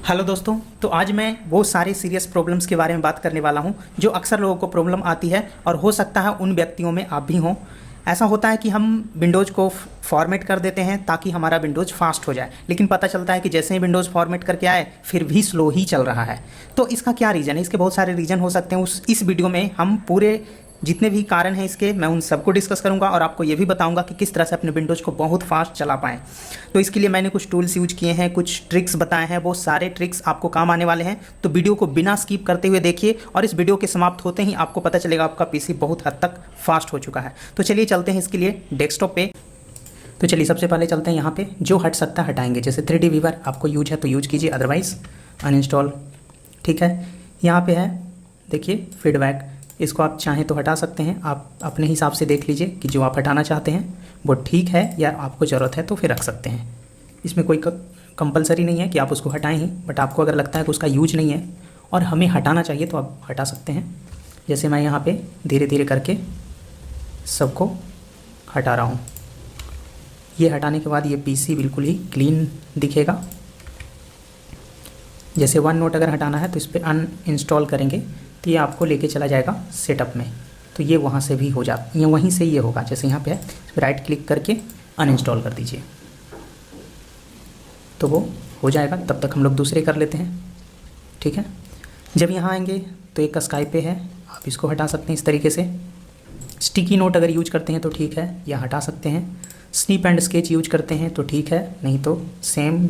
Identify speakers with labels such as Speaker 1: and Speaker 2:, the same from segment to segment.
Speaker 1: Hello दोस्तों। तो आज मैं वो सारे सीरियस प्रॉब्लम्स के बारे में बात करने वाला हूँ जो अक्सर लोगों को प्रॉब्लम आती है और हो सकता है उन व्यक्तियों में आप भी हों। ऐसा होता है कि हम विंडोज़ को फॉर्मेट कर देते हैं ताकि हमारा विंडोज़ फास्ट हो जाए, लेकिन पता चलता है कि जैसे ही विंडोज़ फॉर्मेट करके आए फिर भी स्लो ही चल रहा है। तो इसका क्या रीज़न है? इसके बहुत सारे रीज़न हो सकते हैं। इस वीडियो में हम पूरे जितने भी कारण हैं इसके, मैं उन सबको डिस्कस करूंगा और आपको ये भी बताऊंगा कि किस तरह से अपने विंडोज़ को बहुत फास्ट चला पाएँ। तो इसके लिए मैंने कुछ टूल्स यूज किए हैं, कुछ ट्रिक्स बताए हैं। वो सारे ट्रिक्स आपको काम आने वाले हैं, तो वीडियो को बिना स्किप करते हुए देखिए और इस वीडियो के समाप्त होते ही आपको पता चलेगा आपका पीसी बहुत हद तक फास्ट हो चुका है। तो चलिए चलते हैं इसके लिए डेस्कटॉप पे। तो चलिए सबसे पहले चलते हैं यहाँ पे, जो हट सकता है हटाएंगे। जैसे 3D व्यूवर आपको यूज है तो यूज कीजिए, अदरवाइज़ अनइंस्टॉल। ठीक है, यहाँ पे है देखिए फीडबैक, इसको आप चाहें तो हटा सकते हैं। आप अपने हिसाब से देख लीजिए कि जो आप हटाना चाहते हैं वो ठीक है या आपको ज़रूरत है तो फिर रख सकते हैं। इसमें कोई कंपलसरी नहीं है कि आप उसको हटाएं ही, बट आपको अगर लगता है कि उसका यूज नहीं है और हमें हटाना चाहिए तो आप हटा सकते हैं। जैसे मैं यहाँ पे धीरे धीरे करके सबको हटा रहा हूँ। ये हटाने के बाद ये पीसी बिल्कुल ही क्लीन दिखेगा। जैसे वन नोट अगर हटाना है तो इस पर अनइंस्टॉल करेंगे तो ये आपको लेके चला जाएगा सेटअप में, तो ये वहाँ से भी हो ये वहीं से ये होगा। जैसे यहाँ पे है, इस पर राइट क्लिक करके अनइंस्टॉल कर दीजिए तो वो हो जाएगा। तब तक हम लोग दूसरे कर लेते हैं। ठीक है, जब यहाँ आएंगे तो एक स्काई पे है, आप इसको हटा सकते हैं इस तरीके से। स्टिकी नोट अगर यूज करते हैं तो ठीक है, या हटा सकते हैं। स्निप एंड स्केच यूज करते हैं तो ठीक है, नहीं तो सेम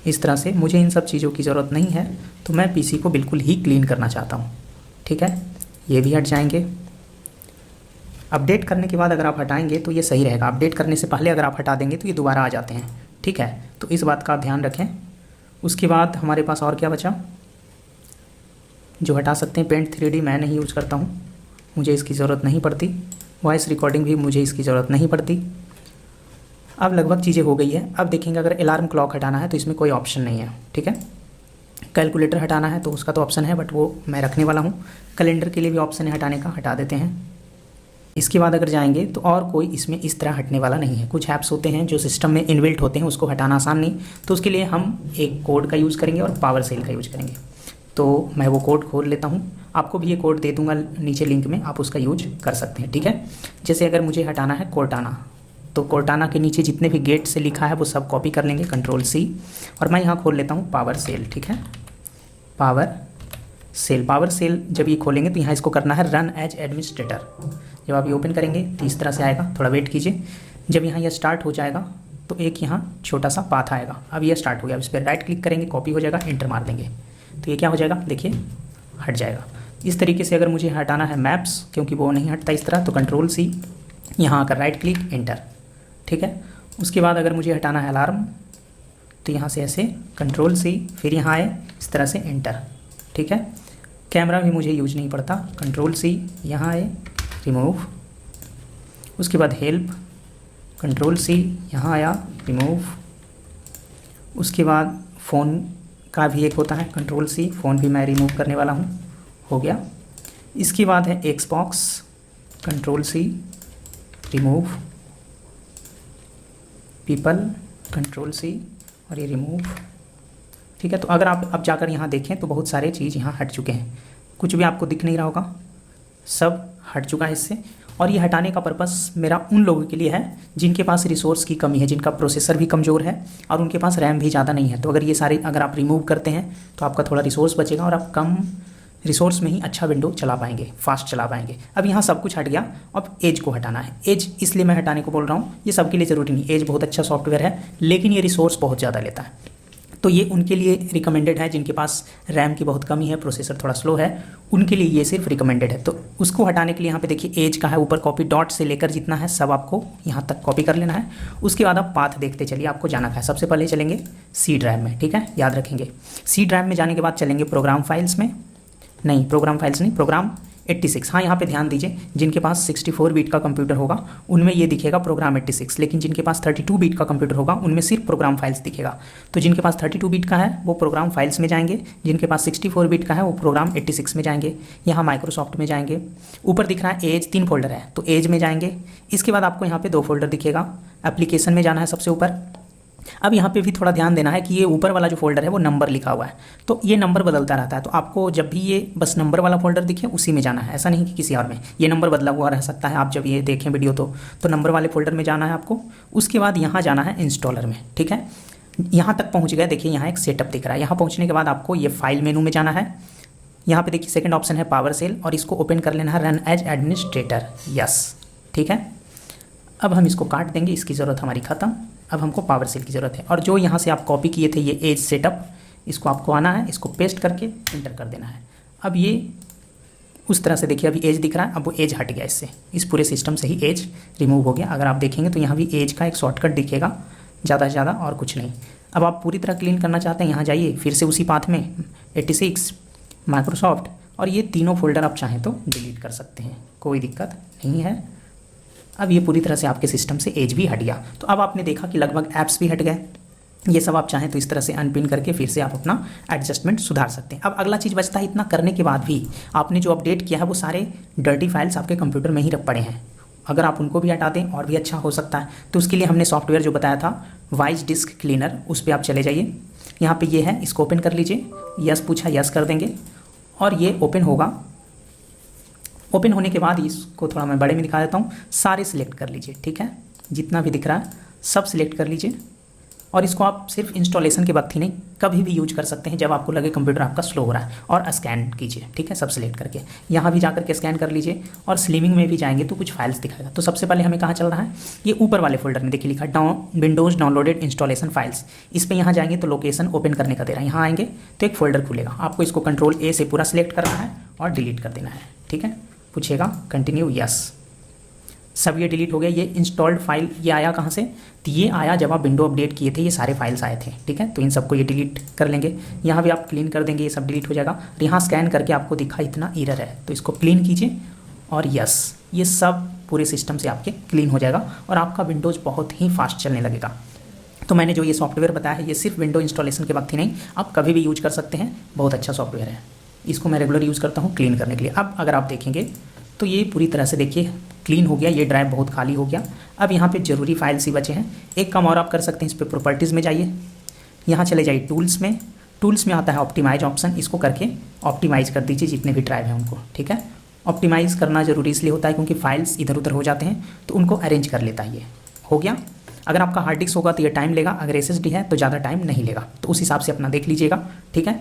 Speaker 1: इस तरह से। मुझे इन सब चीज़ों की ज़रूरत नहीं है तो मैं पीसी को बिल्कुल ही क्लीन करना चाहता हूँ। ठीक है, ये भी हट जाएंगे। अपडेट करने के बाद अगर आप हटाएंगे तो ये सही रहेगा। अपडेट करने से पहले अगर आप हटा देंगे तो ये दोबारा आ जाते हैं। ठीक है, तो इस बात का आप ध्यान रखें। उसके बाद हमारे पास और क्या बचा जो हटा सकते हैं? पेंट 3D मैं नहीं यूज़ करता हूँ, मुझे इसकी ज़रूरत नहीं पड़ती। वॉइस रिकॉर्डिंग भी मुझे इसकी ज़रूरत नहीं पड़ती। अब लगभग चीज़ें हो गई है। अब देखेंगे अगर अलार्म क्लॉक हटाना है तो इसमें कोई ऑप्शन नहीं है। ठीक है, कैलकुलेटर हटाना है तो उसका तो ऑप्शन है, बट वो मैं रखने वाला हूँ। कैलेंडर के लिए भी ऑप्शन है हटाने का, हटा देते हैं। इसके बाद अगर जाएंगे तो और कोई इसमें इस तरह हटने वाला नहीं है। कुछ ऐप्स होते हैं जो सिस्टम में इनबिल्ट होते हैं, उसको हटाना आसान नहीं, तो उसके लिए हम एक कोड का यूज़ करेंगे और पावर सेल का यूज़ करेंगे। तो मैं वो कोड खोल लेता हूँ, आपको भी ये कोड दे दूँगा नीचे लिंक में, आप उसका यूज कर सकते हैं। ठीक है, जैसे अगर मुझे हटाना है कोर्टाना, तो कोर्टाना के नीचे जितने भी गेट से लिखा है वो सब कॉपी कर लेंगे, Ctrl+C, और मैं यहाँ खोल लेता हूँ पावर सेल। ठीक है, पावर सेल जब ये खोलेंगे तो यहाँ इसको करना है रन एज एडमिनिस्ट्रेटर। जब आप ये ओपन करेंगे तो इस तरह से आएगा, थोड़ा वेट कीजिए। जब यहाँ यह स्टार्ट हो जाएगा तो एक यहाँ छोटा सा पाथ आएगा। अब ये स्टार्ट हो गया, इस पर राइट क्लिक करेंगे, कॉपी हो जाएगा, एंटर मार देंगे तो ये क्या हो जाएगा, देखिए हट जाएगा। इस तरीके से अगर मुझे हटाना है मैप्स, क्योंकि वो नहीं हटता इस तरह, तो Ctrl+C, यहाँ आकर राइट क्लिक, एंटर। ठीक है, उसके बाद अगर मुझे हटाना है अलार्म तो यहाँ से ऐसे Ctrl+C, फिर यहाँ आए इस तरह से, एंटर। ठीक है, कैमरा भी मुझे यूज नहीं पड़ता, Ctrl+C, यहाँ आए रिमूव। उसके बाद हेल्प, Ctrl+C, यहाँ आया रिमूव। उसके बाद फ़ोन का भी एक होता है Ctrl+C, फ़ोन भी मैं रिमूव करने वाला हूँ, हो गया। इसके बाद है Xbox, Ctrl+C, remove. People, Ctrl+C, और ये रिमूव। ठीक है, तो अगर आप अब जाकर यहाँ देखें तो बहुत सारे चीज़ यहाँ हट चुके हैं, कुछ भी आपको दिख नहीं रहा होगा, सब हट चुका है इससे। और ये हटाने का पर्पस मेरा उन लोगों के लिए है जिनके पास रिसोर्स की कमी है, जिनका प्रोसेसर भी कमज़ोर है और उनके पास रैम भी ज़्यादा नहीं है। तो अगर ये सारे अगर आप रिमूव करते हैं तो आपका थोड़ा रिसोर्स बचेगा और आप कम रिसोर्स में ही अच्छा विंडो चला पाएंगे, फास्ट चला पाएंगे। अब यहाँ सब कुछ हट गया, अब एज को हटाना है। एज इसलिए मैं हटाने को बोल रहा हूँ, ये सबके लिए ज़रूरी नहीं। एज बहुत अच्छा सॉफ्टवेयर है लेकिन ये रिसोर्स बहुत ज़्यादा लेता है, तो ये उनके लिए रिकमेंडेड है जिनके पास रैम की बहुत कमी है, प्रोसेसर थोड़ा स्लो है, उनके लिए ये सिर्फ रिकमेंडेड है। तो उसको हटाने के लिए यहाँ पे देखिए एज का है ऊपर कॉपी, डॉट से लेकर जितना है सब आपको यहाँ तक कॉपी कर लेना है। उसके बाद आप पाथ देखते चलिए, आपको जाना है। सबसे पहले चलेंगे सी ड्राइव में। ठीक है, याद रखेंगे, सी ड्राइव में जाने के बाद चलेंगे प्रोग्राम फाइल्स में, नहीं प्रोग्राम फाइल्स नहीं, प्रोग्राम 86। हाँ, यहाँ पे ध्यान दीजिए, जिनके पास 64 बीट का कंप्यूटर होगा उनमें ये दिखेगा प्रोग्राम 86, लेकिन जिनके पास 32 बीट का कंप्यूटर होगा उनमें सिर्फ प्रोग्राम फाइल्स दिखेगा। तो जिनके पास 32 बीट का है वो प्रोग्राम फाइल्स में जाएंगे, जिनके पास 64 बीट का है वो प्रोग्राम 86 में जाएंगे। यहाँ माइक्रोसॉफ्ट में जाएंगे, ऊपर दिख रहा है एज, 3 फोल्डर है तो एज में जाएंगे। इसके बाद आपको यहाँ पे 2 फोल्डर दिखेगा, एप्लीकेशन में जाना है सबसे ऊपर, अब यहाँ पे भी थोड़ा ध्यान देना है कि ये ऊपर वाला जो फोल्डर है वो नंबर लिखा हुआ है, तो ये नंबर बदलता रहता है। तो आपको जब भी ये बस नंबर वाला फोल्डर दिखे उसी में जाना है, ऐसा नहीं कि किसी और में। ये नंबर बदला हुआ रह सकता है, आप जब ये देखें वीडियो तो नंबर वाले फोल्डर में जाना है आपको। उसके बाद यहाँ जाना है इंस्टॉलर में, ठीक है। यहाँ तक पहुँच गए, देखिए यहाँ एक सेटअप दिख रहा है। यहाँ पहुँचने के बाद आपको ये फाइल मेनू में जाना है। यहाँ पे देखिए सेकंड ऑप्शन है पावर सेल, और इसको ओपन कर लेना है रन एज एडमिनिस्ट्रेटर, यस, ठीक है। अब हम इसको काट देंगे, इसकी ज़रूरत हमारी ख़त्म। अब हमको पावर सेल की ज़रूरत है, और जो यहाँ से आप कॉपी किए थे ये एज सेटअप, इसको आपको आना है, इसको पेस्ट करके इंटर कर देना है। अब ये उस तरह से देखिए अभी एज दिख रहा है, अब वो एज हट गया इससे, इस पूरे सिस्टम से ही एज रिमूव हो गया। अगर आप देखेंगे तो यहाँ भी एज का एक शॉर्टकट दिखेगा, ज़्यादा से ज़्यादा और कुछ नहीं। अब आप पूरी तरह क्लीन करना चाहते हैं, यहाँ जाइए फिर से उसी पाथ में 86 माइक्रोसॉफ्ट, और ये तीनों फोल्डर आप चाहें तो डिलीट कर सकते हैं, कोई दिक्कत नहीं है। अब ये पूरी तरह से आपके सिस्टम से एज भी हट गया। तो अब आपने देखा कि लगभग ऐप्स भी हट गए। ये सब आप चाहें तो इस तरह से अनपिन करके फिर से आप अपना एडजस्टमेंट सुधार सकते हैं। अब अगला चीज़ बचता है, इतना करने के बाद भी आपने जो अपडेट किया है वो सारे डर्टी फाइल्स आपके कंप्यूटर में ही रख पड़े हैं। अगर आप उनको भी हटा दें और भी अच्छा हो सकता है। तो उसके लिए हमने सॉफ्टवेयर जो बताया था वाइज डिस्क क्लीनर, उस पर आप चले जाइए। यहाँ पर ये है, इसको ओपन कर लीजिए, यस पूछा यस कर देंगे और ये ओपन होगा। ओपन होने के बाद इसको थोड़ा मैं बड़े में दिखा देता हूँ, सारे सिलेक्ट कर लीजिए, ठीक है, जितना भी दिख रहा है सब सिलेक्ट कर लीजिए। और इसको आप सिर्फ इंस्टॉलेशन के वक्त ही नहीं, कभी भी यूज कर सकते हैं जब आपको लगे कंप्यूटर आपका स्लो हो रहा है। और स्कैन कीजिए, ठीक है, सब सिलेक्ट करके यहाँ भी जाकर के स्कैन कर लीजिए। और स्लिमिंग में भी जाएंगे तो कुछ फाइल्स दिखाएगा। तो सबसे पहले हमें कहाँ चल रहा है, ये ऊपर वाले फोल्डर में देखिए लिखा विंडोज़ डाउनलोडेड इंस्टॉलेशन फाइल्स। इस पर यहाँ जाएंगे तो लोकेशन ओपन करने का दे रहा है। यहाँ आएंगे तो एक फोल्डर खुलेगा, आपको इसको कंट्रोल ए से पूरा सिलेक्ट करना है और डिलीट कर देना है, ठीक है। पूछेगा कंटिन्यू, यस, सब ये डिलीट हो गया। ये इंस्टॉल्ड फाइल ये आया कहाँ से, तो ये आया जब आप विंडो अपडेट किए थे, ये सारे फाइल्स आए थे, ठीक है। तो इन सबको ये डिलीट कर लेंगे। यहाँ भी आप क्लीन कर देंगे, ये सब डिलीट हो जाएगा। और यहाँ स्कैन करके आपको दिखा इतना एरर है, तो इसको क्लीन कीजिए और यस, ये सब पूरे सिस्टम से आपके क्लीन हो जाएगा और आपका विंडोज़ बहुत ही फास्ट चलने लगेगा। तो मैंने जो ये सॉफ्टवेयर बताया है ये सिर्फ विंडो इंस्टॉलेशन के वक्त ही नहीं, आप कभी भी यूज कर सकते हैं, बहुत अच्छा सॉफ्टवेयर है। इसको मैं रेगुलर यूज़ करता हूँ क्लीन करने के लिए। अब अगर आप देखेंगे तो ये पूरी तरह से देखिए क्लीन हो गया, ये ड्राइव बहुत खाली हो गया। अब यहाँ पे ज़रूरी फाइल्स ही बचे हैं। एक काम और आप कर सकते हैं, इस पर प्रॉपर्टीज़ में जाइए, यहाँ चले जाइए टूल्स में। टूल्स में आता है ऑप्टिमाइज ऑप्शन, इसको करके ऑप्टिमाइज़ कर दीजिए जितने भी ड्राइव हैं उनको, ठीक है। ऑप्टिमाइज़ करना ज़रूरी इसलिए होता है क्योंकि फाइल्स इधर उधर हो जाते हैं, तो उनको अरेंज कर लेता है। ये हो गया। अगर आपका हार्ड डिस्क होगा तो ये टाइम लेगा, अगर SSD है तो ज़्यादा टाइम नहीं लेगा। तो उस हिसाब से अपना देख लीजिएगा, ठीक है।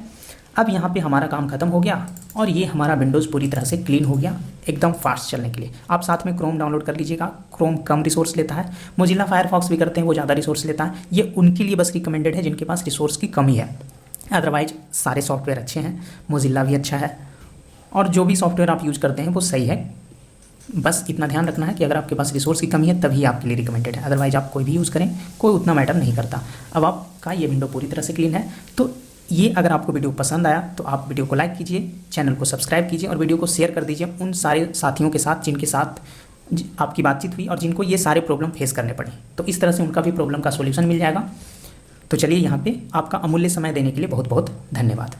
Speaker 1: अब यहाँ पे हमारा काम खत्म हो गया और ये हमारा विंडोज़ पूरी तरह से क्लीन हो गया एकदम फास्ट चलने के लिए। आप साथ में क्रोम डाउनलोड कर लीजिएगा, क्रोम कम रिसोर्स लेता है। मोजिला फायरफॉक्स भी करते हैं, वो ज़्यादा रिसोर्स लेता है। ये उनके लिए बस रिकमेंडेड है जिनके पास रिसोर्स की कमी है, अदरवाइज सारे सॉफ्टवेयर अच्छे हैं। मोजिला भी अच्छा है और जो भी सॉफ्टवेयर आप यूज़ करते हैं वो सही है। बस इतना ध्यान रखना है कि अगर आपके पास रिसोर्स की कमी है तभी आपके लिए रिकमेंडेड है, अदरवाइज आप कोई भी यूज़ करें कोई उतना मैटर नहीं करता। अब आपका ये विंडो पूरी तरह से क्लीन है। तो ये अगर आपको वीडियो पसंद आया तो आप वीडियो को लाइक कीजिए, चैनल को सब्सक्राइब कीजिए और वीडियो को शेयर कर दीजिए उन सारे साथियों के साथ जिनके साथ आपकी बातचीत हुई और जिनको ये सारे प्रॉब्लम फेस करने पड़े। तो इस तरह से उनका भी प्रॉब्लम का सॉल्यूशन मिल जाएगा। तो चलिए, यहाँ पे आपका अमूल्य समय देने के लिए बहुत बहुत धन्यवाद।